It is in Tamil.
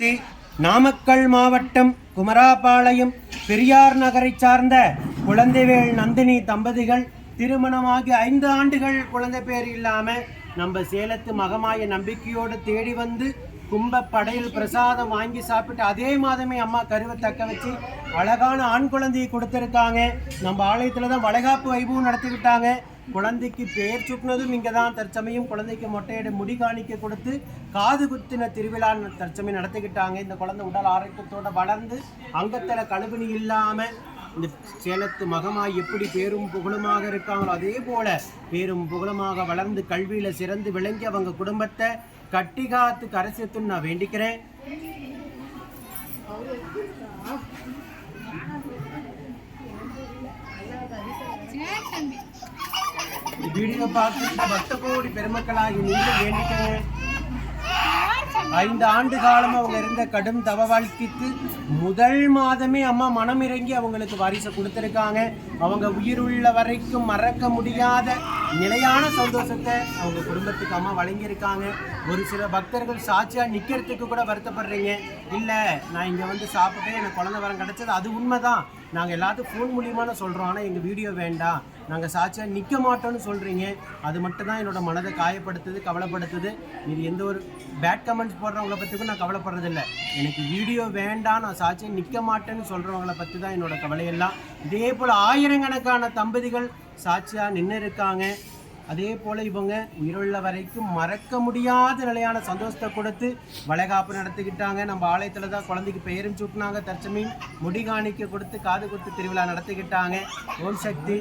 சக்தி. நாமக்கல் மாவட்டம் குமராபாளையம் பெரியார் நகரை சார்ந்த குழந்தைவேல் நந்தினி தம்பதிகள் திருமணமாகி 5 ஆண்டுகள் குழந்தை பேர் இல்லாமல் நம்ம சேலத்து மகமாய நம்பிக்கையோடு தேடி வந்து கும்பப்படையில் பிரசாதம் வாங்கி சாப்பிட்டு அதே மாதமே அம்மா கருவை தக்க வச்சு அழகான ஆண் குழந்தையை கொடுத்துருக்காங்க. நம்ம ஆலயத்தில் தான் வளைகாப்பு வைபவம் நடத்திக்கிட்டாங்க. குழந்தைக்கு பெயர் சுட்டினதும் இங்கே தான். தற்சமயம் குழந்தைக்கு மொட்டையிட முடி காணிக்க கொடுத்து காது குத்தின திருவிழா தற்சமயம் நடத்திக்கிட்டாங்க. இந்த குழந்தை உடல் ஆரோக்கியத்தோடு வளர்ந்து அங்கத்தில் கழுவினி இல்லாமல் இந்த சேலத்து மகமாய் எப்படி பேரும் புகழுமாக இருக்காங்களோ அதே போல பேரும் புகழுமாக வளர்ந்து கல்வியில் சிறந்து விளங்கி அவங்க குடும்பத்தை கட்டி காத்து கரைசத்துன்னு நான் வேண்டிக்கிறேன். வீடியோ பார்த்து பக்த கோடி பெருமக்களாகி நீங்கள் வேண்டிக்கிறேன். 5 ஆண்டு காலம் அவங்க இருந்த கடும் தவ வாழ்க்கைக்கு முதல் மாதமே அம்மா மனம் இறங்கி அவங்களுக்கு வாரிசை கொடுத்துருக்காங்க. அவங்க உயிருள்ள வரைக்கும் மறக்க முடியாத நிலையான சந்தோஷத்தை அவங்க குடும்பத்துக்கு அம்மா வழங்கியிருக்காங்க. ஒரு சில பக்தர்கள் சாட்சியாக நிற்கிறதுக்கு கூட வருத்தப்படுறீங்க. இல்லை நான் இங்கே வந்து சாப்பிட்டேன் எனக்கு குழந்தை வரம் கிடச்சது, அது உண்மைதான். நாங்கள் எல்லாத்துக்கும் ஃபோன் மூலியமான சொல்கிறோம், ஆனால் எங்கள் வீடியோ வேண்டாம், நாங்கள் சாட்சியாக நிற்க மாட்டோம்னு சொல்கிறீங்க. அது மட்டும் தான் என்னோடய மனதை காயப்படுத்துது, கவலைப்படுத்துது. இது எந்த ஒரு பேட் கமெண்ட்ஸ் போடுறவங்கள பற்றிக்கும் நான் கவலைப்படுறதில்லை. எனக்கு வீடியோ வேண்டாம், நான் சாட்சியாக நிற்க மாட்டேன்னு சொல்கிறவங்கள பற்றி தான் என்னோடய கவலையெல்லாம். இதே போல் ஆயிரக்கணக்கான தம்பதிகள் சாட்சியாக நின்று இருக்காங்க. அதே போல் இவங்க உயிருள்ள வரைக்கும் மறக்க முடியாத நிலையான சந்தோஷத்தை கொடுத்து வளைகாப்பு நடத்திக்கிட்டாங்க. நம்ம ஆலயத்தில் தான் குழந்தைக்கு பெயரும் சூட்டினாங்க. தற்சமயம் முடி காணிக்க கொடுத்து காது கொடுத்து திருவிழா நடத்திக்கிட்டாங்க. ஓம் சக்தி.